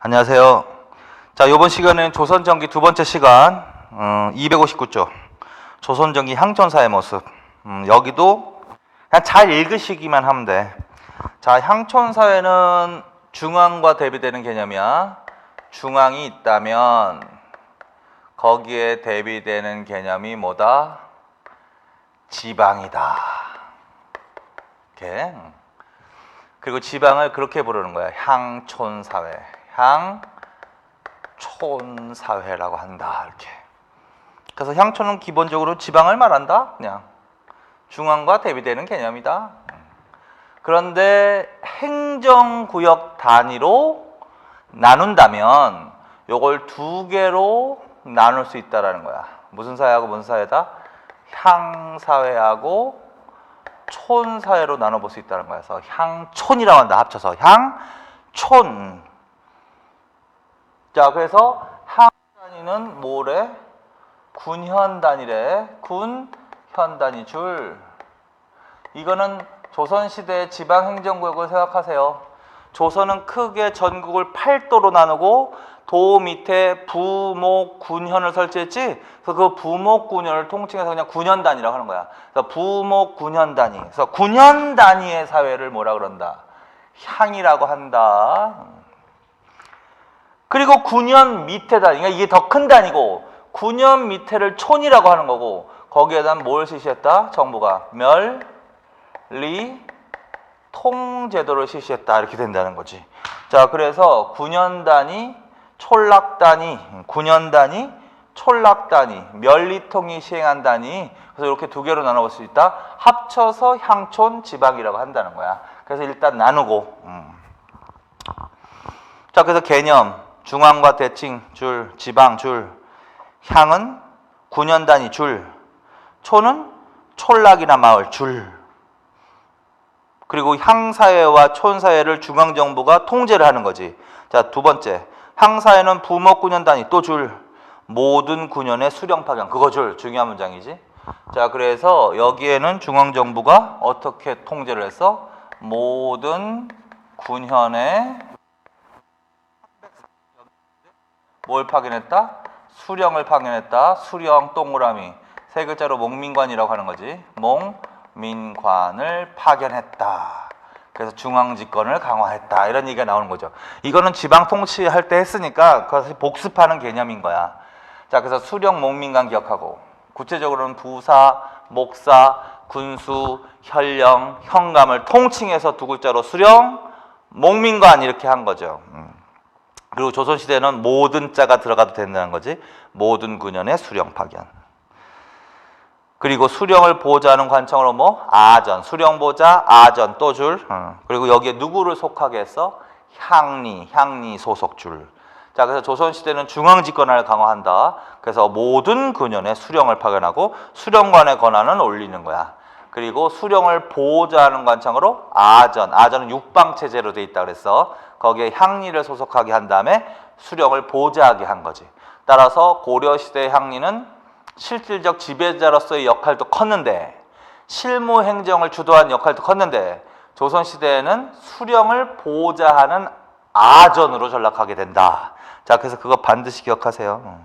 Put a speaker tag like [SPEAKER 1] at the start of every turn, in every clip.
[SPEAKER 1] 안녕하세요. 자, 이번 시간은 조선전기 두 번째 시간 259조 조선전기 향촌사의 모습. 여기도 그냥 잘 읽으시기만 하면 돼. 자, 향촌사회는 중앙과 대비되는 개념이야. 중앙이 있다면 거기에 대비되는 개념이 뭐다? 지방이다. 이렇게. 그리고 지방을 그렇게 부르는 거야. 향촌사회. 향촌사회라고 한다. 이렇게. 그래서 향촌은 기본적으로 지방을 말한다. 그냥 중앙과 대비되는 개념이다. 그런데 행정구역 단위로 나눈다면 요걸 두 개로 나눌 수 있다라는 거야. 무슨 사회하고 무슨 사회다? 향사회하고 촌사회로 나눠볼 수 있다는 거야. 그래서 향촌이라고 한다. 합쳐서 향촌. 자, 그래서 향 단위는 뭐래? 군현 단위래. 군현 단위 줄. 이거는 조선시대의 지방행정구역을 생각하세요. 조선은 크게 전국을 8도로 나누고 도 밑에 부목 군현을 설치했지. 그래서 그 부목 군현을 통칭해서 그냥 군현 단위라고 하는 거야. 그래서 부목 군현 단위. 그래서 군현 단위의 사회를 뭐라 그런다? 향이라고 한다. 그리고 군현 밑에 단위, 그러니까 이게 더 큰 단위고 군현 밑에를 촌이라고 하는 거고 거기에다 뭘 실시했다? 정부가 멸리 통제도를 실시했다. 이렇게 된다는 거지. 자, 그래서 군현 단위, 촌락 단위, 군현 단위, 촌락 단위, 멸리통이 시행한 단위. 그래서 이렇게 두 개로 나눠볼 수 있다. 합쳐서 향촌 지방이라고 한다는 거야. 그래서 일단 나누고. 자, 그래서 개념. 중앙과 대칭 줄, 지방 줄, 향은 군현 단위 줄, 촌은 촌락이나 마을 줄. 그리고 향사회와 촌사회를 중앙정부가 통제를 하는 거지. 자, 두 번째. 향사회는 부목 군현 단위 또 줄, 모든 군현의 수령 파견. 그거 줄. 중요한 문장이지. 자, 그래서 여기에는 중앙정부가 어떻게 통제를 했어? 모든 군현의 뭘 파견했다? 수령을 파견했다. 수령 동그라미. 세 글자로 몽민관이라고 하는 거지. 몽민관을 파견했다. 그래서 중앙집권을 강화했다. 이런 얘기가 나오는 거죠. 이거는 지방 통치할 때 했으니까 그것을 복습하는 개념인 거야. 자, 그래서 수령 몽민관 기억하고 구체적으로는 부사, 목사, 군수, 현령, 현감을 통칭해서 두 글자로 수령, 몽민관 이렇게 한 거죠. 그리고 조선시대는 모든 자가 들어가도 된다는 거지. 모든 군현의 수령 파견. 그리고 수령을 보좌하는 관청으로 뭐? 아전. 수령 보좌, 아전 또 줄. 그리고 여기에 누구를 속하게 했어? 향리 소속 줄. 자, 그래서 조선시대는 중앙집권을 강화한다. 그래서 모든 군현의 수령을 파견하고 수령관의 권한은 올리는 거야. 그리고 수령을 보좌하는 관청으로 아전. 아전은 육방체제로 돼 있다 그랬어. 거기에 향리를 소속하게 한 다음에 수령을 보좌하게 한 거지. 따라서 고려시대의 향리는 실질적 지배자로서의 역할도 컸는데 실무 행정을 주도한 역할도 컸는데 조선시대에는 수령을 보좌하는 아전으로 전락하게 된다. 자, 그래서 그거 반드시 기억하세요.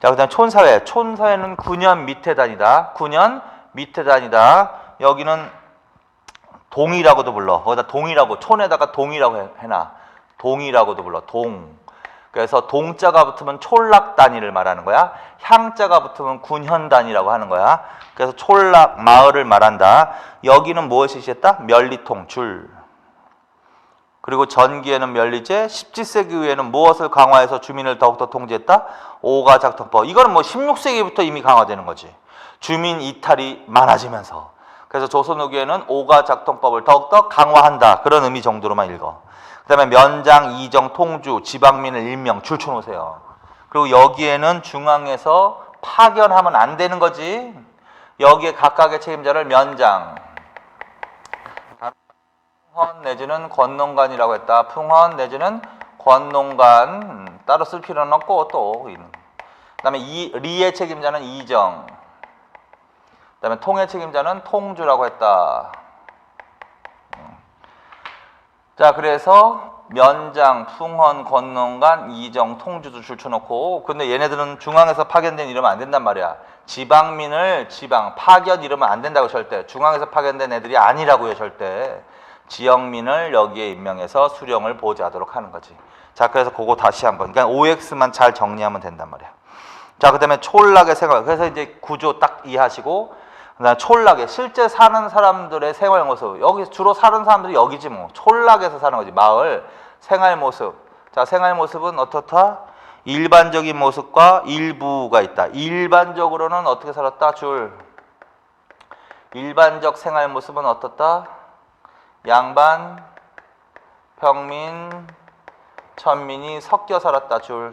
[SPEAKER 1] 자, 그 다음 촌사회. 촌사회는 군현 밑에 단위다. 군현 밑에 단위다. 여기는 동이라고도 불러. 거기다 동이라고, 촌에다가 동이라고 해놔. 동이라고도 불러. 동. 그래서 동자가 붙으면 촌락 단위를 말하는 거야. 향자가 붙으면 군현 단위라고 하는 거야. 그래서 촌락 마을을 말한다. 여기는 무엇을 실시했다? 멸리통 줄. 그리고 전기에는 멸리제, 17세기 이후에는 무엇을 강화해서 주민을 더욱더 통제했다? 오가작통법. 이거는 뭐 16세기부터 이미 강화되는 거지. 주민 이탈이 많아지면서. 그래서 조선 후기에는 오가작통법을 더욱더 강화한다. 그런 의미 정도로만 읽어. 그 다음에 면장, 이정, 통주, 지방민을 일명 줄쳐놓으세요. 그리고 여기에는 중앙에서 파견하면 안 되는 거지. 여기에 각각의 책임자를 면장, 풍헌 내지는 권농관이라고 했다. 풍헌 내지는 권농관. 따로 쓸 필요는 없고 또. 그 다음에 리의 책임자는 이정. 그 다음에 통의 책임자는 통주라고 했다. 자, 그래서 면장, 풍헌, 건농간, 이정, 통주도 줄쳐놓고, 근데 얘네들은 중앙에서 파견된 이러면 안 된단 말이야. 지방민을 파견 이러면 안 된다고 절대. 중앙에서 파견된 애들이 아니라고요, 절대. 지역민을 여기에 임명해서 수령을 보좌하도록 하는 거지. 자, 그래서 그거 다시 한번. 그러니까 OX만 잘 정리하면 된단 말이야. 자, 그 다음에 촌락의 생활. 그래서 이제 구조 딱 이해하시고, 그다음에 촌락에 실제 사는 사람들의 생활 모습. 여기 주로 사는 사람들이 여기지 뭐. 촌락에서 사는 거지. 마을 생활 모습. 자, 생활 모습은 어떻다? 일반적인 모습과 일부가 있다. 일반적으로는 어떻게 살았다? 줄. 일반적 생활 모습은 어떻다? 양반, 평민, 천민이 섞여 살았다. 줄.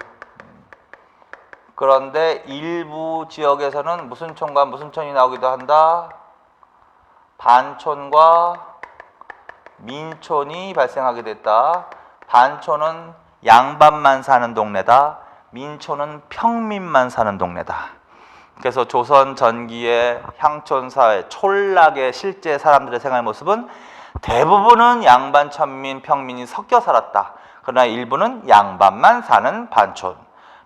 [SPEAKER 1] 그런데 일부 지역에서는 무슨 촌과 무슨 촌이 나오기도 한다. 반촌과 민촌이 발생하게 됐다. 반촌은 양반만 사는 동네다. 민촌은 평민만 사는 동네다. 그래서 조선 전기의 향촌사회 촌락의 실제 사람들의 생활 모습은 대부분은 양반, 천민, 평민이 섞여 살았다. 그러나 일부는 양반만 사는 반촌,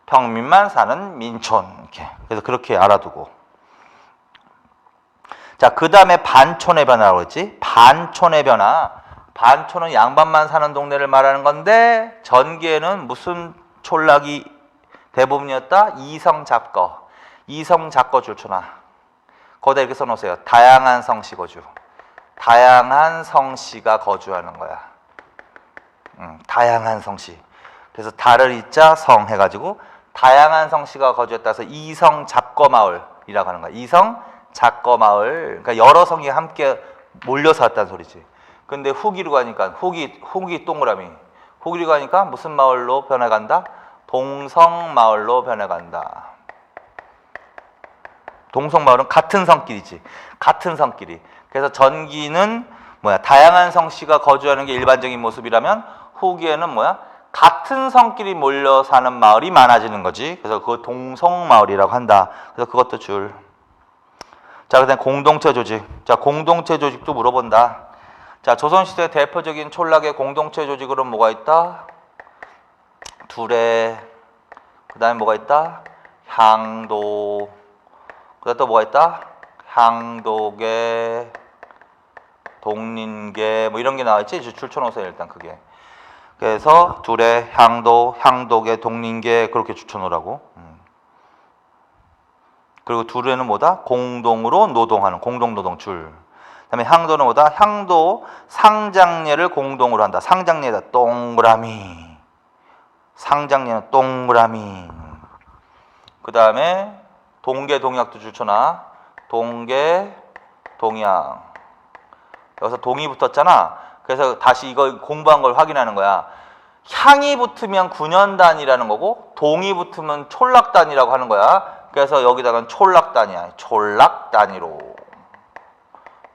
[SPEAKER 1] 평민만 사는 민촌. 이렇게. 그래서 그렇게 알아두고. 자, 그 다음에 반촌의 변화라고 했지. 반촌의 변화. 반촌은 양반만 사는 동네를 말하는 건데 전기에는 무슨 촌락이 대부분이었다? 이성잡거. 이성잡거 줄초나. 거기다 이렇게 써놓으세요. 다양한 성씨 거주. 다양한 성씨가 거주하는 거야. 다양한 성씨. 그래서 다를 이자 성 해가지고 다양한 성씨가 거주했다 해서 이성잡거마을이라고 하는 거야. 이성잡거마을. 그러니까 여러 성이 함께 몰려 살았다는 소리지. 근데 후기로 가니까 후기 동그라미. 후기로 가니까 무슨 마을로 변해간다? 동성마을로 변해간다. 동성마을은 같은 성끼리지. 같은 성끼리. 그래서 전기는 뭐야? 다양한 성씨가 거주하는 게 일반적인 모습이라면 후기에는 뭐야? 같은 성끼리 몰려 사는 마을이 많아지는 거지. 그래서 그거 동성마을이라고 한다. 그래서 그것도 줄. 자, 그다음 공동체 조직. 자, 공동체 조직도 물어본다. 자, 조선시대 대표적인 촌락의 공동체 조직으로는 뭐가 있다? 두레. 그 다음에 뭐가 있다? 향도. 그 다음에 또 뭐가 있다? 향도계, 동린계, 뭐 이런 게 나와있지? 줄쳐놓으세요, 일단 그게. 그래서 두레, 향도, 향도계, 동린계 그렇게 줄쳐놓으라고. 그리고 두레는 뭐다? 공동으로 노동하는, 공동노동 줄. 그 다음에 향도는 뭐다? 향도 상장례를 공동으로 한다. 상장례다. 동그라미. 상장례는 동그라미. 그 다음에 동계 동약도 줄쳐놔. 동계 동약. 여기서 동이 붙었잖아. 그래서 다시 이거 공부한 걸 확인하는 거야. 향이 붙으면 9년단이라는 거고 동이 붙으면 촌락단이라고 하는 거야. 그래서 여기다가는 촌락단이야. 촌락단위로.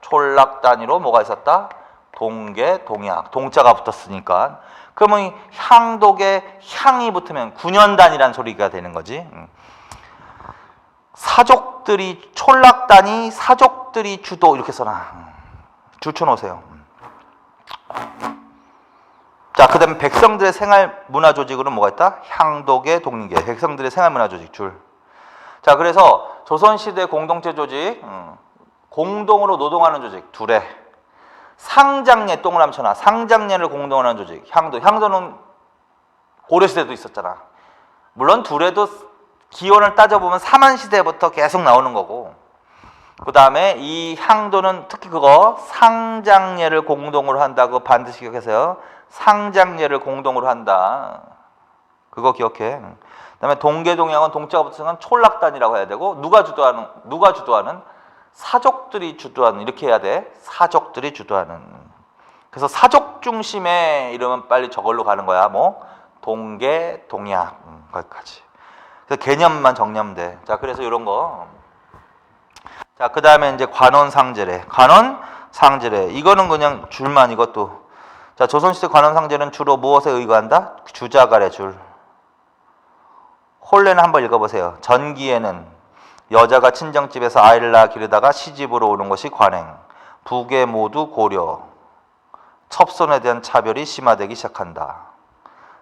[SPEAKER 1] 촌락단위로 뭐가 있었다? 동계 동약. 동자가 붙었으니까. 그러면 향독에 향이 붙으면 9년단이라는 소리가 되는 거지. 사족들이 촌락단이 사족들이 주도 이렇게 써놔. 줄쳐놓으세요. 자, 그 다음에 백성들의 생활 문화 조직으로는 뭐가 있다? 향독의 동린계. 백성들의 생활 문화 조직 줄. 자, 그래서 조선시대 공동체 조직, 공동으로 노동하는 조직 두레. 상장례 동그라미 쳐놔. 상장례를 공동으로 하는 조직 향도. 향도는 고려시대도 있었잖아. 물론 두레도 기원을 따져보면 삼한시대부터 계속 나오는 거고, 그 다음에 이 향도는 특히 그거 상장례를 공동으로 한다고 반드시 기억하세요. 상장례를 공동으로 한다. 그거 기억해. 그 다음에 동계동약은 동자가 붙으면 촌락단이라고 해야 되고, 누가 주도하는? 사족들이 주도하는. 이렇게 해야 돼. 사족들이 주도하는. 그래서 사족 중심의 이러면 빨리 저걸로 가는 거야. 뭐 동계 동약 거기까지. 그래서 개념만 정리하면 돼. 자, 그래서 이런 거. 자, 그 다음에 이제 관원상제례. 관원상제례. 이거는 그냥 줄만 이것도. 자, 조선시대 관원상제례는 주로 무엇에 의거한다? 주자갈의 줄. 혼례는 한번 읽어보세요. 전기에는 여자가 친정집에서 아이를 낳아 기르다가 시집으로 오는 것이 관행. 부계 모두 고려. 첩손에 대한 차별이 심화되기 시작한다.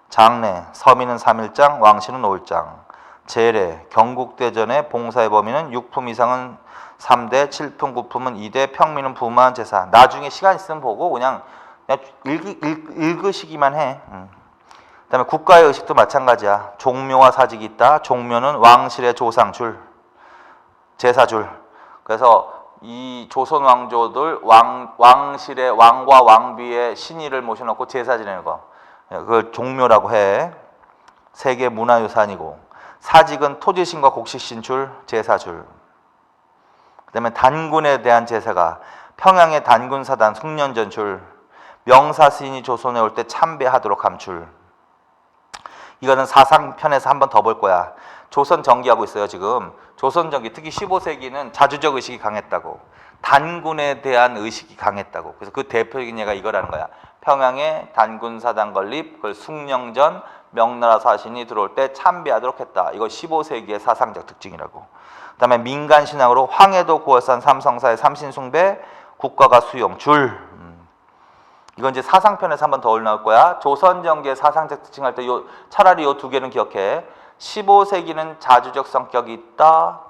[SPEAKER 1] 장래, 서민은 3일장, 왕실은 5일장. 제례, 경국대전의 봉사의 범위는 6품 이상은 3대, 7품, 9품은 2대, 평민은 부무한 제사. 나중에 시간 있으면 보고 그냥 읽으시기만 해. 그 다음에 국가의 의식도 마찬가지야. 종묘와 사직이 있다. 종묘는 왕실의 조상줄, 제사줄. 그래서 이 조선 왕조들 왕실의 왕과 왕비의 신의를 모셔놓고 제사 지내는 거, 그걸 종묘라고 해. 세계 문화유산이고, 사직은 토지신과 곡식신줄, 제사줄. 그 다음에 단군에 대한 제사가 평양의 단군사단 숭년전줄, 명사스인이 조선에 올 때 참배하도록 함줄. 이거는 사상편에서 한 번 더 볼 거야. 조선 정기하고 있어요 지금. 조선 정기, 특히 15세기는 자주적 의식이 강했다고, 단군에 대한 의식이 강했다고. 그래서 그 대표적인 예가 이거라는 거야. 평양에 단군사단 건립, 그걸 숭령전, 명나라 사신이 들어올 때 참배하도록 했다. 이거 15세기의 사상적 특징이라고. 그 다음에 민간신앙으로 황해도 고열산 삼성사의 삼신숭배, 국가가 수용, 줄. 이건 이제 사상편에서 한 번 더 올라올 거야. 조선 정기의 사상적 특징할 때 차라리 요 두 개는 기억해. 15세기는 자주적 성격이 있다.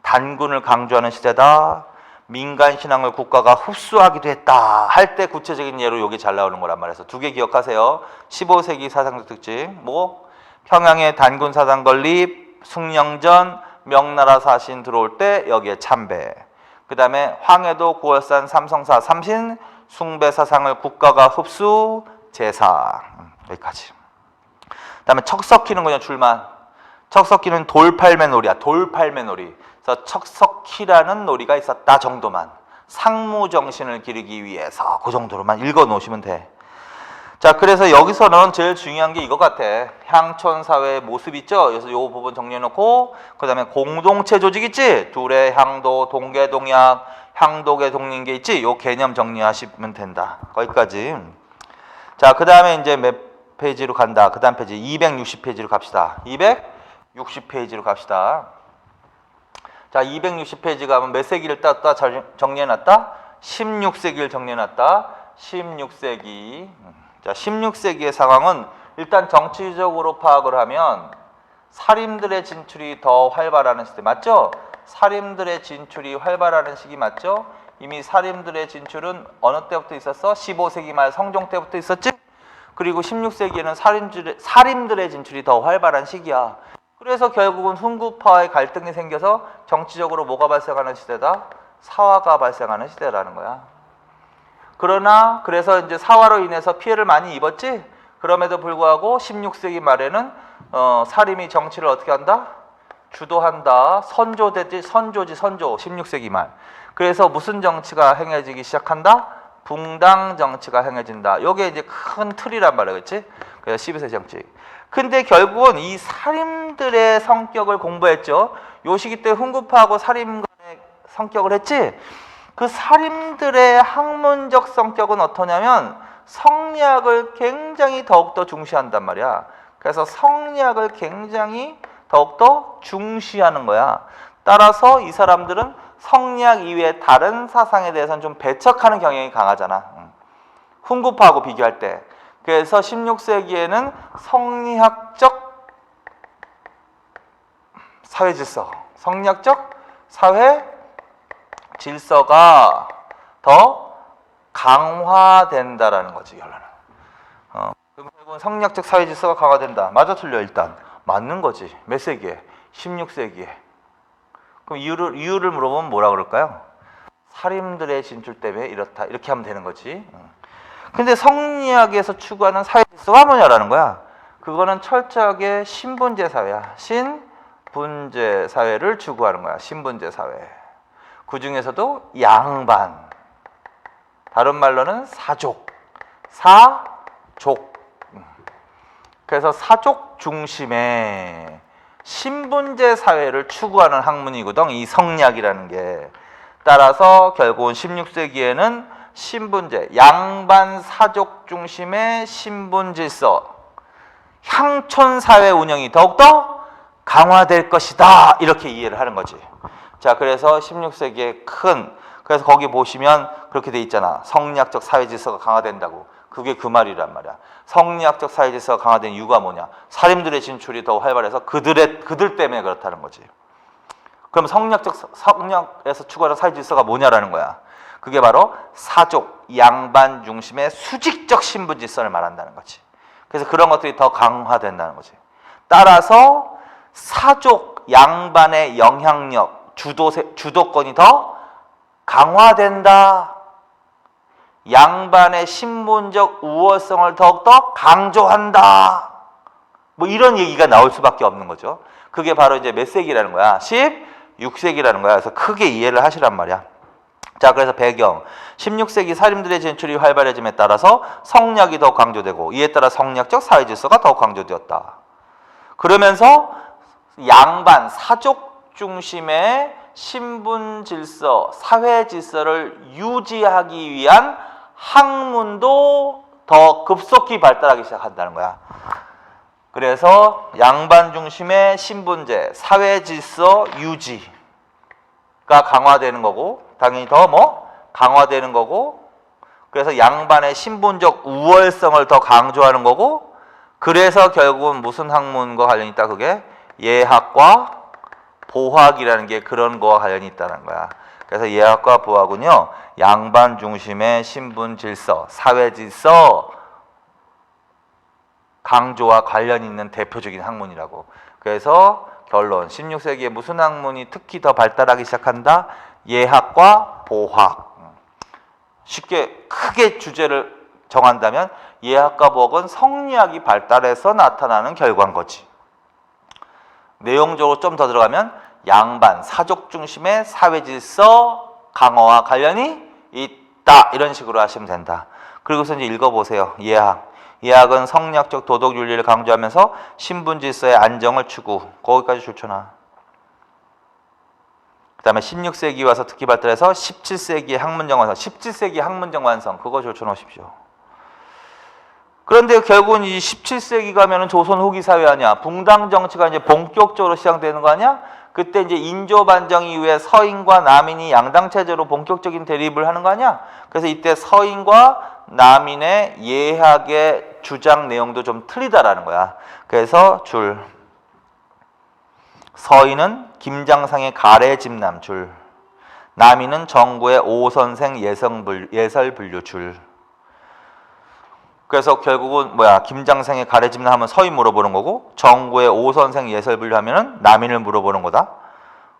[SPEAKER 1] 단군을 강조하는 시대다. 민간신앙을 국가가 흡수하기도 했다. 할 때 구체적인 예로 요게 잘 나오는 거란 말이에요. 두 개 기억하세요. 15세기 사상적 특징. 뭐 평양의 단군사단 건립, 숭령전, 명나라 사신 들어올 때 여기에 참배. 그 다음에 황해도 고열산 삼성사 삼신 숭배 사상을 국가가 흡수, 제사. 여기까지. 그 다음에 척 섞이는 거냐, 줄만. 척 섞이는 돌팔매 놀이야. 돌팔매 놀이. 그래서 척 섞이라는 놀이가 있었다 정도만. 상무 정신을 기르기 위해서 그 정도로만 읽어 놓으시면 돼. 자, 그래서 여기서는 제일 중요한 게 이거 같아. 향촌 사회의 모습 있죠? 그래서 요 부분 정리해 놓고, 그 다음에 공동체 조직 있지? 둘의 향도, 동계 동약, 향독의 독립계 있지? 요 개념 정리하시면 된다. 거기까지. 자, 그 다음에 이제 몇 페이지로 간다. 그 다음 페이지 260페이지로 갑시다. 260페이지로 갑시다. 자, 260페이지 가면 몇 세기를 땄다 정리해놨다? 16세기를 정리해놨다. 16세기. 자, 16세기의 상황은 일단 정치적으로 파악을 하면 사림들의 진출이 더 활발하는 시대 맞죠? 사림들의 진출이 활발하는 시기 맞죠? 이미 사림들의 진출은 어느 때부터 있었어? 15세기 말 성종 때부터 있었지? 그리고 16세기에는 사림들의 진출이 더 활발한 시기야. 그래서 결국은 훈구파의 갈등이 생겨서 정치적으로 뭐가 발생하는 시대다? 사화가 발생하는 시대라는 거야. 그러나 그래서 이제 사화로 인해서 피해를 많이 입었지? 그럼에도 불구하고 16세기 말에는 사림이 정치를 어떻게 한다? 주도한다. 선조지 16세기 말. 그래서 무슨 정치가 행해지기 시작한다? 붕당 정치가 행해진다. 이게 이제 큰 틀이란 말이야. 그렇지? 그래서 12세기 정치. 근데 결국은 이 사림들의 성격을 공부했죠. 요 시기 때 훈구파하고 사림 간의 성격을 했지? 그 사림들의 학문적 성격은 어떠냐면 성리학을 굉장히 더욱더 중시한단 말이야. 그래서 성리학을 굉장히 더욱더 중시하는 거야. 따라서 이 사람들은 성리학 이외의 다른 사상에 대해서는 좀 배척하는 경향이 강하잖아. 훈구파하고 비교할 때. 그래서 16세기에는 성리학적 사회 질서, 성리학적 사회 질서가 더 강화된다라는 거지, 결론은. 그럼 결국은 성리학적 사회 질서가 강화된다. 맞아, 틀려? 일단 맞는 거지. 몇 세기에? 16세기에. 그럼 이유를 물어보면 뭐라 그럴까요? 사림들의 진출 때문에 이렇다. 이렇게 하면 되는 거지. 근데 성리학에서 추구하는 사회 질서가 뭐냐라는 거야. 그거는 철저하게 신분제 사회야. 신분제 사회를 추구하는 거야. 신분제 사회. 그 중에서도 양반. 다른 말로는 사족. 그래서 사족 중심의 신분제 사회를 추구하는 학문이거든. 이 성리학이라는 게. 따라서 결국은 16세기에는 신분제, 양반 사족 중심의 신분 질서, 향촌 사회 운영이 더욱더 강화될 것이다. 이렇게 이해를 하는 거지. 자, 그래서 16세기에 큰 그래서 거기 보시면 그렇게 돼 있잖아. 성리학적 사회 질서가 강화된다고. 그게 그 말이란 말이야. 성리학적 사회 질서가 강화된 이유가 뭐냐? 살인들의 진출이 더 활발해서 그들 때문에 그렇다는 거지. 그럼 성리학에서 추구하는 사회 질서가 뭐냐라는 거야. 그게 바로 사족, 양반 중심의 수직적 신분 질서를 말한다는 거지. 그래서 그런 것들이 더 강화된다는 거지. 따라서 사족, 양반의 영향력, 주도권이 더 강화된다. 양반의 신분적 우월성을 더욱더 강조한다. 뭐 이런 얘기가 나올 수밖에 없는 거죠. 그게 바로 이제 몇 세기라는 거야? 16세기라는 거야. 그래서 크게 이해를 하시란 말이야. 자, 그래서 배경 16세기 살인들의 진출이 활발해짐에 따라서 성리학이 더욱 강조되고 이에 따라 성리학적 사회 질서가 더욱 강조되었다. 그러면서 양반, 사족 중심의 신분 질서, 사회 질서를 유지하기 위한 학문도 더 급속히 발달하기 시작한다는 거야. 그래서 양반 중심의 신분제, 사회 질서 유지가 강화되는 거고, 당연히 더 강화되는 거고, 그래서 양반의 신분적 우월성을 더 강조하는 거고, 그래서 결국은 무슨 학문과 관련이 있다? 그게 예학과 보학이라는 게 그런 거와 관련이 있다는 거야. 그래서 예학과 보학은요, 양반 중심의 신분 질서, 사회 질서 강조와 관련 있는 대표적인 학문이라고. 그래서 결론, 16세기에 무슨 학문이 특히 더 발달하기 시작한다? 예학과 보학. 쉽게 크게 주제를 정한다면 예학과 보학은 성리학이 발달해서 나타나는 결과인 거지. 내용적으로 좀 더 들어가면 양반, 사족 중심의 사회 질서 강화와 관련이 있다. 이런 식으로 하시면 된다. 그리고서 이제 읽어보세요. 예학. 예학은 성리학적 도덕 윤리를 강조하면서 신분 질서의 안정을 추구. 거기까지 좋잖아. 그 다음에 16세기 와서 특히 발달해서 17세기의 학문적 완성. 17세기 학문적 완성. 그거 좋쳐놓으십시오. 그런데 결국은 이 17세기 가면은 조선 후기 사회 아니야. 붕당 정치가 이제 본격적으로 시작되는 거 아니야? 그때 이제 인조 반정 이후에 서인과 남인이 양당 체제로 본격적인 대립을 하는 거 아니야? 그래서 이때 서인과 남인의 예학의 주장 내용도 좀 틀리다라는 거야. 그래서 줄 서인은 김장상의 가래 집남 줄, 남인은 정구의 오선생 예설분류 줄. 그래서 결국은 김장생의 가래집남 하면 서인 물어보는 거고, 정구의 오선생 예설분류 하면은 남인을 물어보는 거다.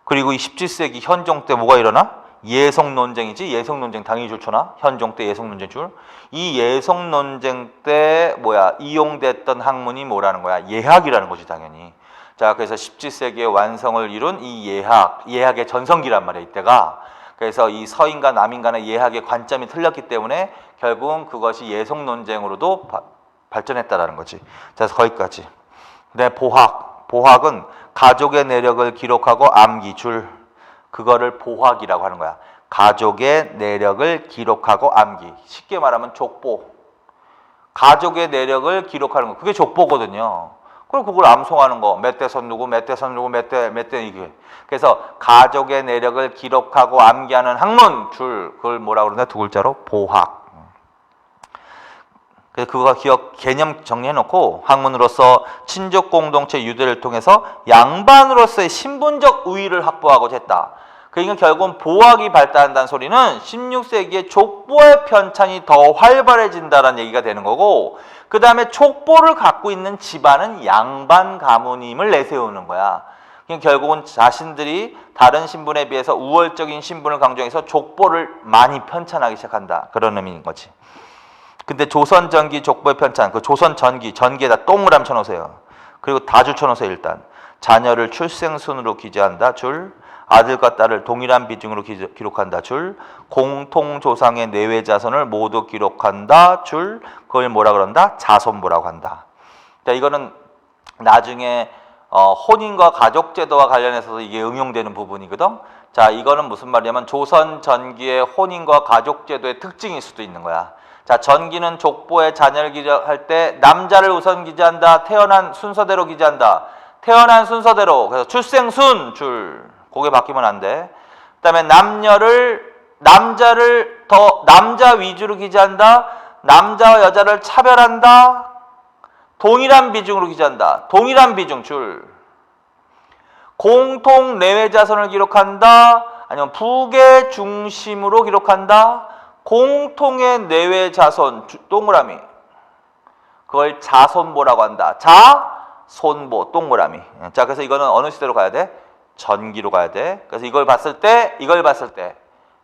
[SPEAKER 1] 그리고 이 17세기 현종 때 뭐가 일어나? 예성 논쟁이지. 예성 논쟁 당연히 좋잖아. 현종 때 예성 논쟁 줄. 이 예성 논쟁 때 이용됐던 학문이 뭐라는 거야? 예학이라는 거지 당연히. 자, 그래서 17세기의 완성을 이룬 이 예학의 전성기란 말이야 이때가. 그래서 이 서인과 남인 간의 예학의 관점이 틀렸기 때문에 결국은 그것이 예성 논쟁으로도 발전했다라는 거지. 그래서 거기까지. 네, 보학은 가족의 내력을 기록하고 암기 줄. 그거를 보학이라고 하는 거야. 가족의 내력을 기록하고 암기. 쉽게 말하면 족보. 가족의 내력을 기록하는 거. 그게 족보거든요. 그리고 그걸 암송하는 거. 몇 대 선 누구, 몇 대 선 누구, 몇 대 이게. 그래서 가족의 내력을 기록하고 암기하는 학문 줄. 그걸 뭐라고 그러나 두 글자로 보학. 그래서 그거 개념 정리해놓고 학문으로서 친족 공동체 유대를 통해서 양반으로서의 신분적 우위를 확보하고자 했다. 그러니까 결국은 보학이 발달한다는 소리는 16세기에 족보의 편찬이 더 활발해진다는 얘기가 되는 거고, 그 다음에 족보를 갖고 있는 집안은 양반 가문임을 내세우는 거야. 그러니까 결국은 자신들이 다른 신분에 비해서 우월적인 신분을 강조해서 족보를 많이 편찬하기 시작한다. 그런 의미인 거지. 근데 조선 전기 족보의 편찬, 그 조선 전기에다 똥을 함 쳐놓으세요. 그리고 다 줄쳐놓으세요. 일단 자녀를 출생순으로 기재한다 줄, 아들과 딸을 동일한 비중으로 기록한다 줄, 공통조상의 내외 자손을 모두 기록한다 줄, 그걸 뭐라 그런다? 자손부라고 한다. 자, 이거는 나중에 혼인과 가족제도와 관련해서도 이게 응용되는 부분이거든. 자, 이거는 무슨 말이냐면 조선 전기의 혼인과 가족제도의 특징일 수도 있는 거야. 자, 전기는 족보에 자녀를 기재할 때 남자를 우선 기재한다. 태어난 순서대로 기재한다. 태어난 순서대로. 그래서 출생순 줄. 그게 바뀌면 안 돼. 그 다음에 남녀를 남자 위주로 기재한다. 남자와 여자를 차별한다. 동일한 비중으로 기재한다. 동일한 비중 줄. 공통 내외 자손을 기록한다. 아니면 부계 중심으로 기록한다. 공통의 내외 자손 동그라미. 그걸 자손보라고 한다. 자손보 동그라미. 자, 그래서 이거는 어느 시대로 가야 돼? 전기로 가야 돼. 그래서 이걸 봤을 때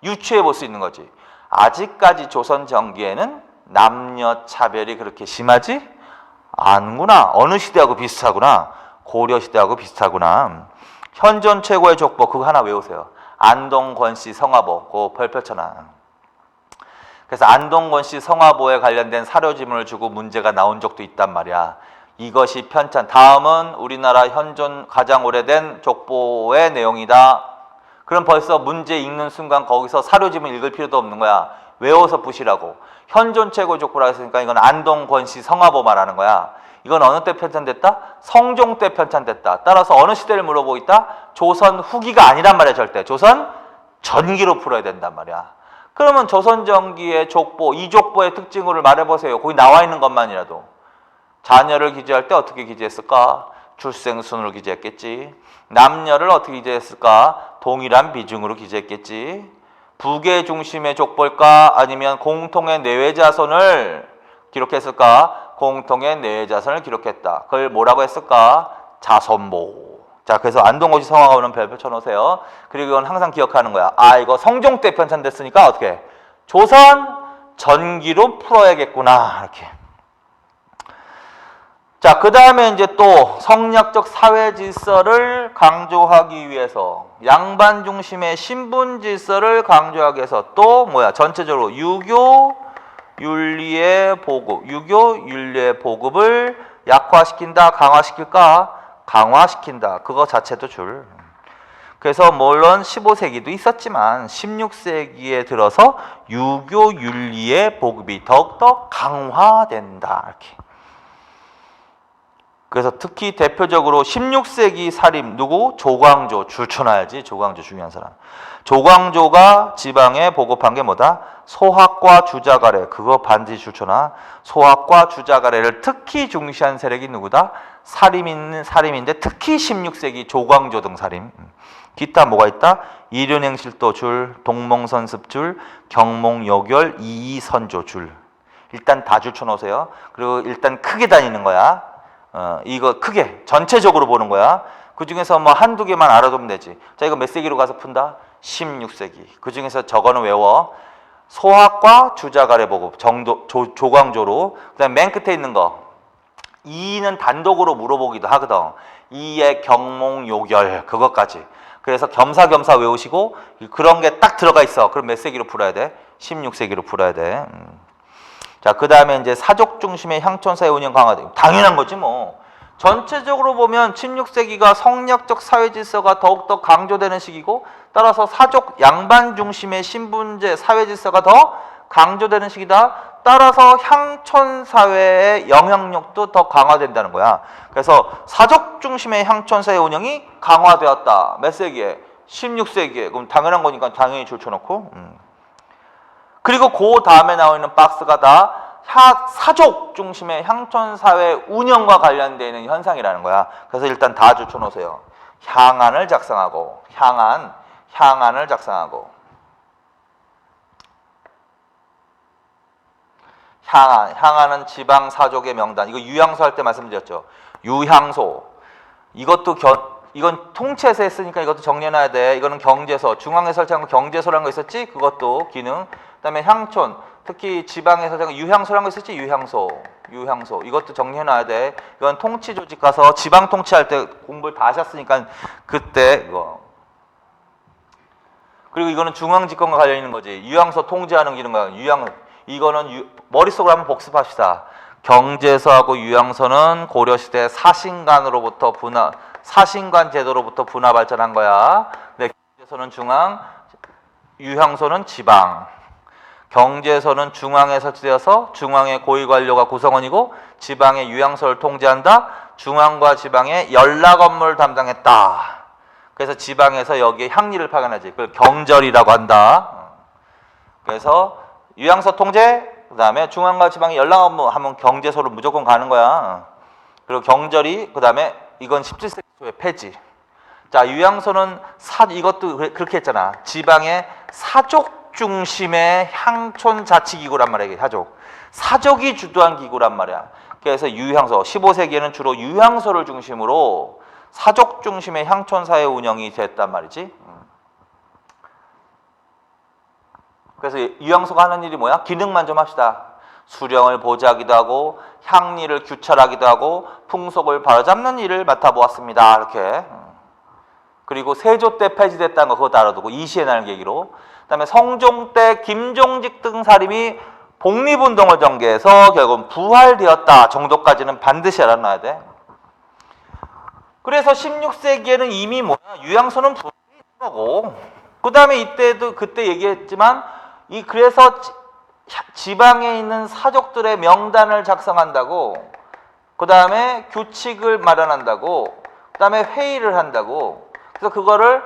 [SPEAKER 1] 유추해 볼 수 있는 거지. 아직까지 조선 전기에는 남녀 차별이 그렇게 심하지 않구나. 어느 시대하고 비슷하구나. 고려 시대하고 비슷하구나. 현존 최고의 족보 그거 하나 외우세요. 안동 권씨 성화보 그거 별표 쳐놔. 그래서 안동 권씨 성화보에 관련된 사료지문을 주고 문제가 나온 적도 있단 말이야. 이것이 편찬. 다음은 우리나라 현존 가장 오래된 족보의 내용이다. 그럼 벌써 문제 읽는 순간 거기서 사료지문 읽을 필요도 없는 거야. 외워서 푸시라고. 현존 최고 족보라고 했으니까 이건 안동 권씨 성화보 말하는 거야. 이건 어느 때 편찬됐다? 성종 때 편찬됐다. 따라서 어느 시대를 물어보고 있다? 조선 후기가 아니란 말이야 절대. 조선 전기로 풀어야 된단 말이야. 그러면 조선 전기의 족보, 이 족보의 특징을 말해보세요. 거기 나와 있는 것만이라도. 자녀를 기재할 때 어떻게 기재했을까? 출생순으로 기재했겠지. 남녀를 어떻게 기재했을까? 동일한 비중으로 기재했겠지. 부계 중심의 족보일까? 아니면 공통의 내외 자손을 기록했을까? 공통의 내외 자손을 기록했다. 그걸 뭐라고 했을까? 자손보. 자, 그래서 안동고시 성화보는 별표 쳐놓으세요. 그리고 이건 항상 기억하는 거야. 아, 이거 성종 때 편찬됐으니까 어떻게? 조선 전기로 풀어야겠구나. 이렇게. 자, 그 다음에 이제 또 성리학적 사회 질서를 강조하기 위해서 양반 중심의 신분 질서를 강조하기 위해서 또 뭐야? 전체적으로 유교 윤리의 보급을 약화시킨다, 강화시킬까? 강화시킨다. 그거 자체도 줄. 그래서 물론 15세기도 있었지만 16세기에 들어서 유교 윤리의 보급이 더욱더 강화된다. 이렇게. 그래서 특히 대표적으로 16세기 사림 누구? 조광조. 줄 쳐놔야지. 조광조 중요한 사람. 조광조가 지방에 보급한 게 뭐다? 소학과 주자가래. 그거 반드시 줄 쳐놔. 소학과 주자가래를 특히 중시한 세력이 누구다? 사림인데 특히 16세기 조광조 등 사림. 기타 뭐가 있다? 이륜행실도 줄, 동몽선습 줄, 경몽여결, 이이선조 줄. 일단 다 줄 쳐놓으세요. 그리고 일단 크게 다니는 거야. 이거 크게 전체적으로 보는 거야. 그 중에서 뭐 한두 개만 알아두면 되지. 자, 이거 몇 세기로 가서 푼다? 16세기. 그 중에서 저거는 외워. 소학과 주자가래 보급 조광조로. 그다음 맨 끝에 있는 거 이는 단독으로 물어보기도 하거든. 이의 경몽요결 그것까지. 그래서 겸사겸사 외우시고 그런 게 딱 들어가 있어. 그럼 몇 세기로 풀어야 돼? 16세기로 풀어야 돼. 자, 그 다음에 이제 사족 중심의 향촌사회 운영 강화되고 당연한 거지 뭐. 전체적으로 보면 16세기가 성리학적 사회 질서가 더욱더 강조되는 시기고 따라서 사족 양반 중심의 신분제 사회 질서가 더 강조되는 시기다. 따라서 향촌사회의 영향력도 더 강화된다는 거야. 그래서 사족 중심의 향촌사회 운영이 강화되었다. 몇 세기에? 16세기에. 그럼 당연한 거니까 당연히 줄쳐놓고. 그리고 그 다음에 나오는 박스가 다 사족 중심의 향촌사회 운영과 관련되어 있는 현상이라는 거야. 그래서 일단 다 줄쳐놓으세요. 향안을 작성하고 향안을 작성하고 향안은 지방사족의 명단. 이거 유향소 할 때 말씀드렸죠. 유향소. 이건 통째에서 했으니까 이것도 정리해놔야 돼. 이거는 경제소. 중앙에 설치한 거 경제소라는 거 있었지? 그것도 기능. 그 다음에 향촌. 특히 지방에 설치한 거 유향소라는 거 있었지? 유향소. 이것도 정리해놔야 돼. 이건 통치 조직 가서 지방 통치할 때 공부를 다 하셨으니까 그때 이거. 그리고 이거는 중앙집권과 관련 있는 거지. 유향소 통제하는 기능과 이거는 머릿속으로 한번 복습합시다. 경제소하고 유향소는 고려시대 사신관 제도로부터 분화 발전한 거야. 근데 경제소는 중앙, 유향소는 지방. 경제소는 중앙에 설치되어서 중앙의 고위관료가 구성원이고 지방의 유향소를 통제한다. 중앙과 지방의 연락 업무를 담당했다. 그래서 지방에서 여기에 향리를 파견하지. 그걸 경절이라고 한다. 그래서 유양서 통제, 그 다음에 중앙과 지방이 연락 업무하면 경제소를 무조건 가는 거야. 그리고 경절이, 그 다음에 이건 17세기 초의 폐지. 자, 유양소는 이것도 그렇게 했잖아. 지방의 사족 중심의 향촌 자치기구란 말이야. 이게 사족이 주도한 기구란 말이야. 그래서 유향소, 15세기에는 주로 유향소를 중심으로 사족 중심의 향촌 사회 운영이 됐단 말이지. 그래서 유향소가 하는 일이 뭐야? 기능만 좀 합시다. 수령을 보좌하기도 하고 향리를 규찰하기도 하고 풍속을 바로잡는 일을 맡아보았습니다. 이렇게. 그리고 세조 때 폐지됐다는 거 그것도 알아두고 이시에 나는 계기로. 그다음에 성종 때 김종직 등 사림이 독립운동을 전개해서 결국은 부활되었다 정도까지는 반드시 알아놔야 돼. 그래서 16세기에는 이미 뭐야? 유양소는 부활이 있는 거고. 그 다음에 이때도 그때 얘기했지만 그래서 지방에 있는 사족들의 명단을 작성한다고, 그 다음에 규칙을 마련한다고, 그 다음에 회의를 한다고. 그래서 그거를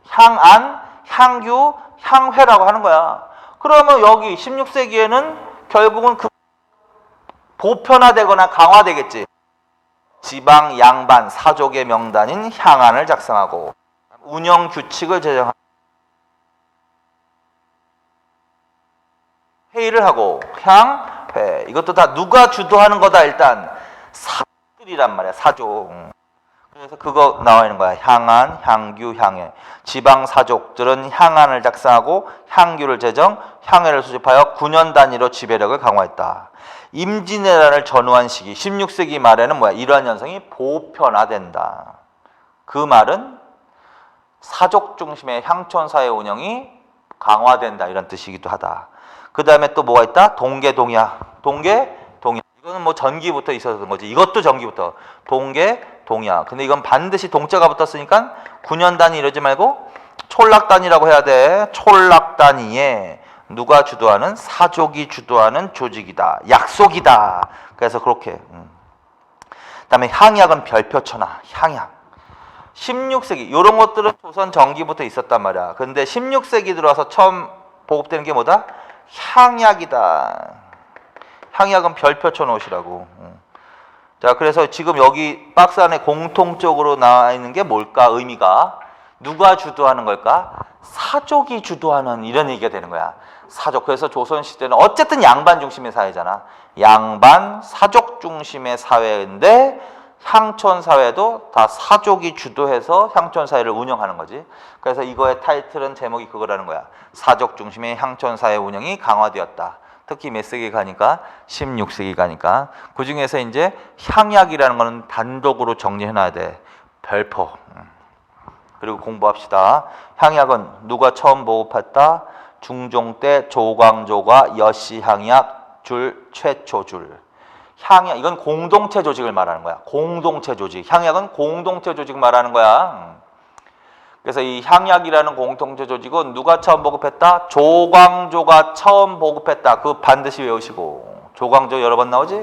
[SPEAKER 1] 향안, 향규, 향회라고 하는 거야. 그러면 여기 16세기에는 결국은 보편화되거나 강화되겠지. 지방 양반 사족의 명단인 향안을 작성하고 운영 규칙을 제정하고 회의를 하고 향회, 이것도 다 누가 주도하는 거다. 일단 사족들이란 말이야. 사족. 그래서 그거 나와 있는 거야. 향안, 향규, 향회. 지방 사족들은 향안을 작성하고 향규를 제정, 향회를 수집하여 9년 단위로 지배력을 강화했다. 임진왜란을 전후한 시기 16세기 말에는 뭐야? 이러한 현상이 보편화된다. 그 말은 사족 중심의 향촌 사회 운영이 강화된다 이런 뜻이기도 하다. 그 다음에 또 뭐가 있다? 동계 동야. 동계 동야. 이거는 뭐 전기부터 있었던 거지. 이것도 전기부터. 동계 동야. 근데 이건 반드시 동자가 붙었으니까 9년 단위 이러지 말고 촌락 단위라고 해야 돼. 촌락 단위에 누가 주도하는? 사족이 주도하는 조직이다. 약속이다. 그래서 그렇게. 그다음에 향약은 별표천하. 향약. 16세기 이런 것들은 조선 전기부터 있었단 말이야. 근데 16세기 들어와서 처음 보급되는 게 뭐다? 향약이다. 향약은 별표천하 옷이라고. 자, 그래서 지금 여기 박스 안에 공통적으로 나와 있는 게 뭘까? 의미가 누가 주도하는 걸까? 사족이 주도하는 이런 얘기가 되는 거야. 사족. 그래서 조선시대는 어쨌든 양반 중심의 사회잖아. 양반, 사족 중심의 사회인데 향촌 사회도 다 사족이 주도해서 향촌 사회를 운영하는 거지. 그래서 이거의 타이틀은 제목이 그거라는 거야. 사족 중심의 향촌 사회 운영이 강화되었다. 특히 몇 세기 가니까 16세기 가니까. 그 중에서 이제 향약이라는 거는 단독으로 정리해 놔야 돼. 별표. 그리고 공부합시다. 향약은 누가 처음 보급했다? 중종 때 조광조가 여시향약 줄 최초 줄. 향약, 이건 공동체 조직을 말하는 거야. 공동체 조직. 향약은 공동체 조직 말하는 거야. 그래서 이 향약이라는 공동체 조직은 누가 처음 보급했다? 조광조가 처음 보급했다. 그거 반드시 외우시고. 조광조 여러 번 나오지?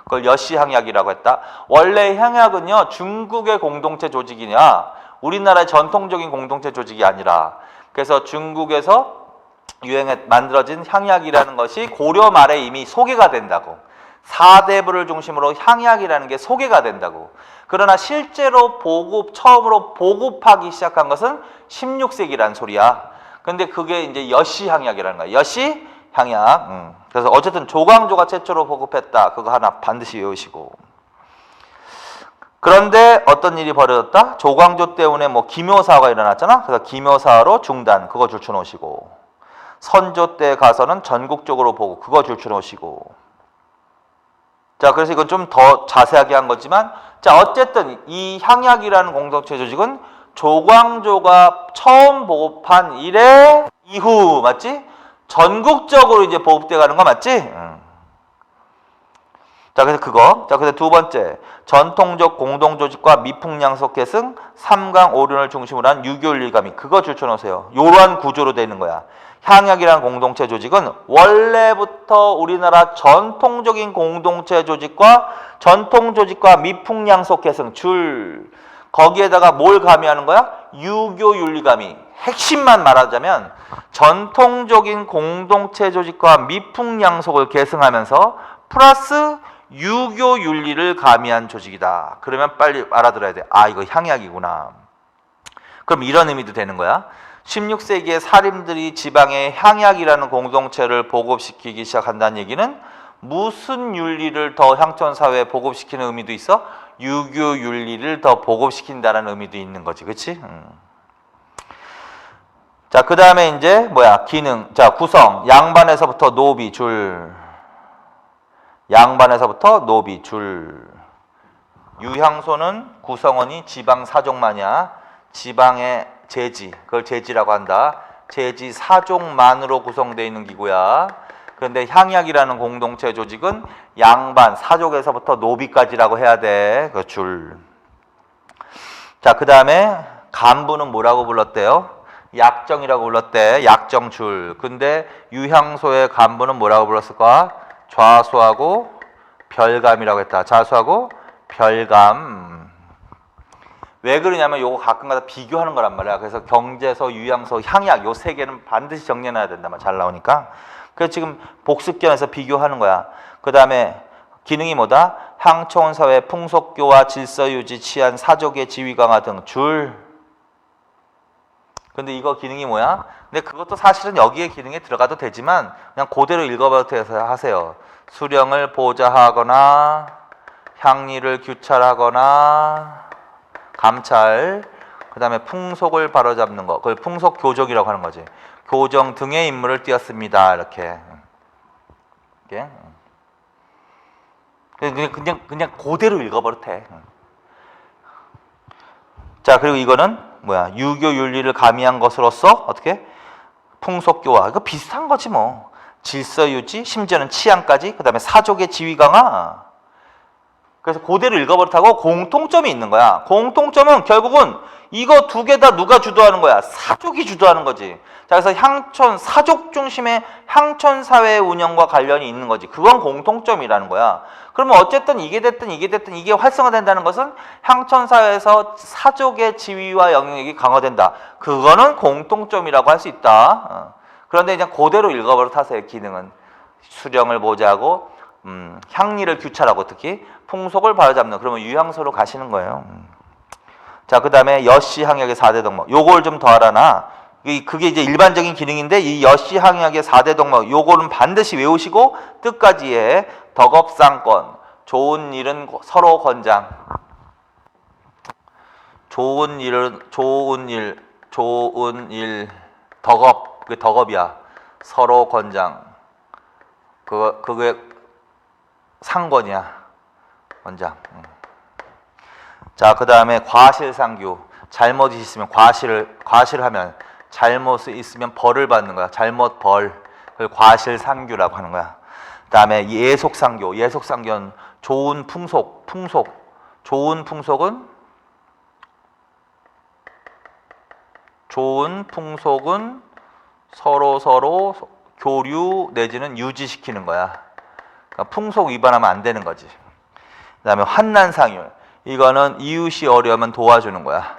[SPEAKER 1] 그걸 여시향약이라고 했다. 원래 향약은요, 중국의 공동체 조직이냐, 우리나라의 전통적인 공동체 조직이 아니라, 그래서 중국에서 만들어진 향약이라는 것이 고려 말에 이미 소개가 된다고. 사대부를 중심으로 향약이라는 게 소개가 된다고. 그러나 실제로 처음으로 보급하기 시작한 것은 16세기란 소리야. 근데 그게 이제 여시향약이라는 거야. 여시향약. 그래서 어쨌든 조광조가 최초로 보급했다. 그거 하나 반드시 외우시고. 그런데 어떤 일이 벌어졌다? 조광조 때문에 뭐 기묘사가 일어났잖아. 그래서 기묘사로 중단. 그거 줄쳐놓으시고. 선조 때 가서는 전국적으로 보고 그거 줄쳐놓으시고. 자, 그래서 이건 좀 더 자세하게 한 거지만, 자, 어쨌든 이 향약이라는 공동체 조직은 조광조가 처음 보급한 이래 이후, 맞지? 전국적으로 이제 보급돼 가는 거 맞지? 자, 그래서 그거. 자, 그래서 두 번째, 전통적 공동조직과 미풍양속 계승, 삼강 오륜을 중심으로 한 유교일가미. 그거 줄쳐놓으세요. 요러한 구조로 되어 있는 거야. 향약이라는 공동체 조직은 원래부터 우리나라 전통적인 공동체 조직과 전통 조직과 미풍양속 계승 거기에다가 뭘 가미하는 거야? 유교 윤리 가미. 핵심만 말하자면 전통적인 공동체 조직과 미풍양속을 계승하면서 플러스 유교 윤리를 가미한 조직이다. 그러면 빨리 알아들어야 돼. 아, 이거 향약이구나. 그럼 이런 의미도 되는 거야. 16세기에 사림들이 지방에 향약이라는 공동체를 보급시키기 시작한다는 얘기는 무슨 윤리를 더 향촌사회에 보급시키는 의미도 있어? 유교 윤리를 더 보급시킨다는 의미도 있는 거지. 그치? 자, 그 다음에 이제 뭐야? 기능. 자, 구성. 양반에서부터 노비, 줄. 양반에서부터 노비, 줄. 유향소는 구성원이 지방 사족만이야. 지방의 제지, 그걸 제지라고 한다. 제지 사족만으로 구성되어 있는 기구야. 그런데 향약이라는 공동체 조직은 양반, 사족에서부터 노비까지라고 해야 돼. 그 줄. 자, 그 다음에 간부는 뭐라고 불렀대요? 약정이라고 불렀대. 약정줄. 근데 유향소의 간부는 뭐라고 불렀을까? 좌수하고 별감이라고 했다. 좌수하고 별감. 왜 그러냐면 요거 가끔가다 비교하는 거란 말이야. 그래서 경제소, 유향소, 향약 요 세 개는 반드시 정리해놔야 된단 말이야. 잘 나오니까. 그래서 지금 복습견에서 비교하는 거야. 그 다음에 기능이 뭐다? 향촌사회 풍속교화 질서유지 치안 사족의 지위 강화 등 줄. 근데 이거 기능이 뭐야? 근데 그것도 사실은 여기에 기능에 들어가도 되지만 그냥 그대로 읽어봐도 돼서 하세요. 수령을 보좌하거나 향리를 규찰하거나 감찰, 그 다음에 풍속을 바로잡는 거, 그걸 풍속 교정이라고 하는 거지. 교정 등의 임무를 띄었습니다. 이렇게. 그냥 그대로 읽어버려도 돼. 자, 그리고 이거는 뭐야? 유교 윤리를 가미한 것으로서 어떻게? 풍속교화. 이거 비슷한 거지 뭐. 질서유지, 심지어는 치안까지, 그 다음에 사족의 지위 강화. 그래서 그대로 읽어버렸다고 공통점이 있는 거야. 공통점은 결국은 이거 두 개 다 누가 주도하는 거야? 사족이 주도하는 거지. 자, 그래서 향촌, 사족 중심의 향촌 사회 운영과 관련이 있는 거지. 그건 공통점이라는 거야. 그러면 어쨌든 이게 됐든 이게 활성화된다는 것은 향촌 사회에서 사족의 지위와 영향력이 강화된다. 그거는 공통점이라고 할 수 있다. 그런데 그냥 그대로 읽어버려 타세요. 기능은 수령을 보좌하고 향리를 규찰하고 특히 풍속을 바로잡는, 그러면 유향소로 가시는 거예요. 자, 그 다음에 여씨 향약의 4대 덕목. 요걸 좀 더 알아놔. 그게 이제 일반적인 기능인데 이 여씨 향약의 4대 덕목 요거는 반드시 외우시고 뜻까지 해. 덕업상권. 좋은 일은 서로 권장. 좋은 일 덕업. 그게 덕업이야. 서로 권장. 그게 상권이야. 원장. 자, 그 다음에 과실상규. 잘못이 있으면 과실하면 잘못이 있으면 벌을 받는 거야. 잘못 벌. 그걸 과실상규라고 하는 거야. 그 다음에 예속상규. 예속상규는 좋은 풍속. 좋은 풍속은 서로 교류 내지는 유지시키는 거야. 그러니까 풍속 위반하면 안 되는 거지. 그 다음에 환난상율. 이거는 이웃이 어려우면 도와주는 거야.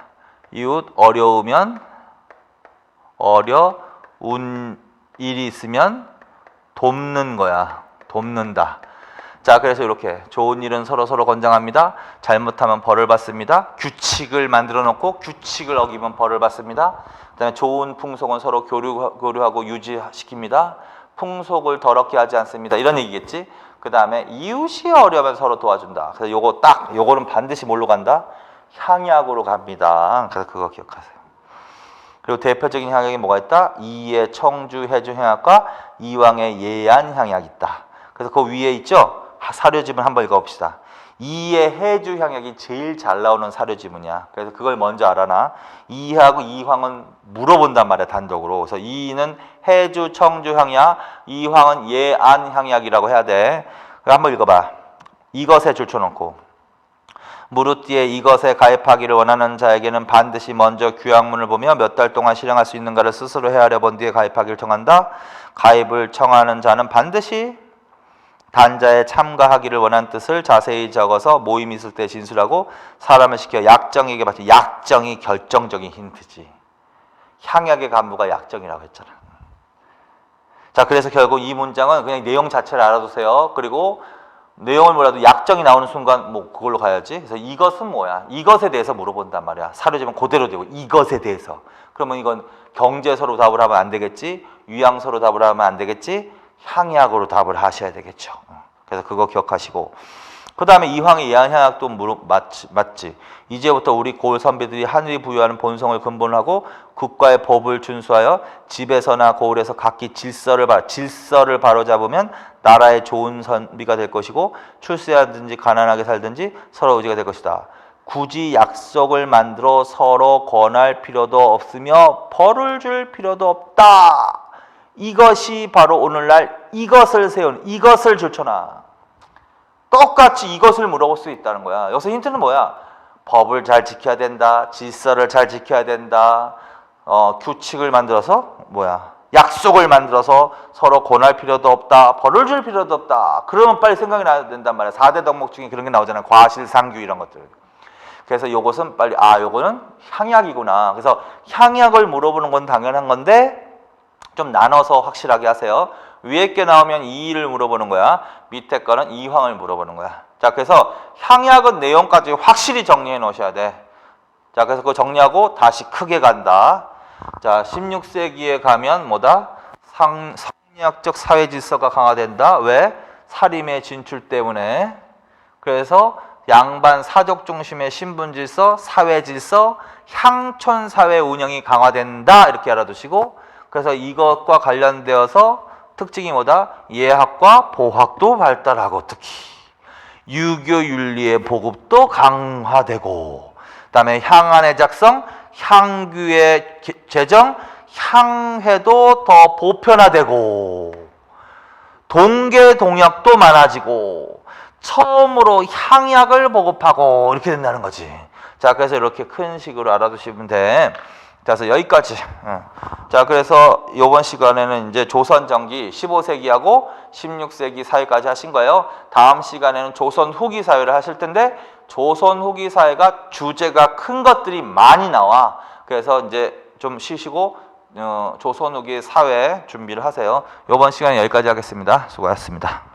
[SPEAKER 1] 이웃 어려우면, 어려운 일이 있으면 돕는 거야. 돕는다. 자, 그래서 이렇게 좋은 일은 서로 권장합니다. 잘못하면 벌을 받습니다. 규칙을 만들어 놓고 규칙을 어기면 벌을 받습니다. 그다음에 좋은 풍속은 서로 교류하고 유지시킵니다. 풍속을 더럽게 하지 않습니다. 이런 얘기겠지. 그 다음에 이웃이 어려우면 서로 도와준다. 그래서 요거는 반드시 뭘로 간다? 향약으로 갑니다. 그래서 그거 기억하세요. 그리고 대표적인 향약이 뭐가 있다? 이의 청주 해주 향약과 이왕의 예안 향약이 있다. 그래서 그 위에 있죠? 사료지문 한번 읽어봅시다. 이의 해주 향약이 제일 잘 나오는 사료지문이야. 그래서 그걸 먼저 알아놔. 이하고 이황은 물어본단 말이야, 단독으로. 그래서 이는 해주 청주 향약, 이황은 예안 향약이라고 해야 돼. 한번 읽어봐. 이것에 줄쳐놓고 무릇 뒤에 이것에 가입하기를 원하는 자에게는 반드시 먼저 규약문을 보며 몇 달 동안 실행할 수 있는가를 스스로 헤아려 본 뒤에 가입하기를 청한다. 가입을 청하는 자는 반드시 단자에 참가하기를 원하는 뜻을 자세히 적어서 모임 있을 때 진술하고 사람을 시켜 약정에게 바치. 약정이 결정적인 힌트지. 향약의 간부가 약정이라고 했잖아. 자, 그래서 결국 이 문장은 그냥 내용 자체를 알아두세요. 그리고 내용을 몰라도 약정이 나오는 순간 뭐 그걸로 가야지. 그래서 이것은 뭐야? 이것에 대해서 물어본단 말이야. 사료지면 그대로 되고 이것에 대해서. 그러면 이건 경제서로 답을 하면 안 되겠지. 유양서로 답을 하면 안 되겠지. 향약으로 답을 하셔야 되겠죠. 그래서 그거 기억하시고, 그 다음에 이황의 예한향약도 맞지. 이제부터 우리 고을 선비들이 하늘이 부여하는 본성을 근본으로 하고 국가의 법을 준수하여 집에서나 고을에서 각기 질서를 바로잡으면 나라의 좋은 선비가 될 것이고 출세하든지 가난하게 살든지 서로 의지가 될 것이다. 굳이 약속을 만들어 서로 권할 필요도 없으며 벌을 줄 필요도 없다. 이것이 바로 오늘날 이것을 세운 이것을 줄쳐놔. 똑같이 이것을 물어볼 수 있다는 거야. 여기서 힌트는 뭐야? 법을 잘 지켜야 된다. 질서를 잘 지켜야 된다. 규칙을 만들어서 뭐야? 약속을 만들어서 서로 권할 필요도 없다. 벌을 줄 필요도 없다. 그러면 빨리 생각이 나야 된단 말이야. 4대 덕목 중에 그런 게 나오잖아. 과실상규 이런 것들. 그래서 이것은 빨리 요거는 향약이구나. 그래서 향약을 물어보는 건 당연한 건데 좀 나눠서 확실하게 하세요. 위에 게 나오면 이의를 물어보는 거야. 밑에 거는 이황을 물어보는 거야. 자, 그래서 향약은 내용까지 확실히 정리해 놓으셔야 돼. 자, 그래서 그거 정리하고 다시 크게 간다. 자, 16세기에 가면 뭐다? 성리학적 사회 질서가 강화된다. 왜? 사림의 진출 때문에. 그래서 양반 사족 중심의 신분 질서, 사회 질서, 향촌 사회 운영이 강화된다. 이렇게 알아두시고, 그래서 이것과 관련되어서 특징이 뭐다? 예학과 보학도 발달하고 특히 유교 윤리의 보급도 강화되고 그다음에 향안의 작성, 향규의 제정, 향회도 더 보편화되고 동계 동역도 많아지고 처음으로 향약을 보급하고 이렇게 된다는 거지. 자, 그래서 이렇게 큰 식으로 알아두시면 돼. 자, 그래서 여기까지. 자, 그래서 이번 시간에는 이제 조선 전기 15세기하고 16세기 사회까지 하신 거예요. 다음 시간에는 조선 후기 사회를 하실 텐데 조선 후기 사회가 주제가 큰 것들이 많이 나와. 그래서 이제 좀 쉬시고 조선 후기 사회 준비를 하세요. 이번 시간에 여기까지 하겠습니다. 수고하셨습니다.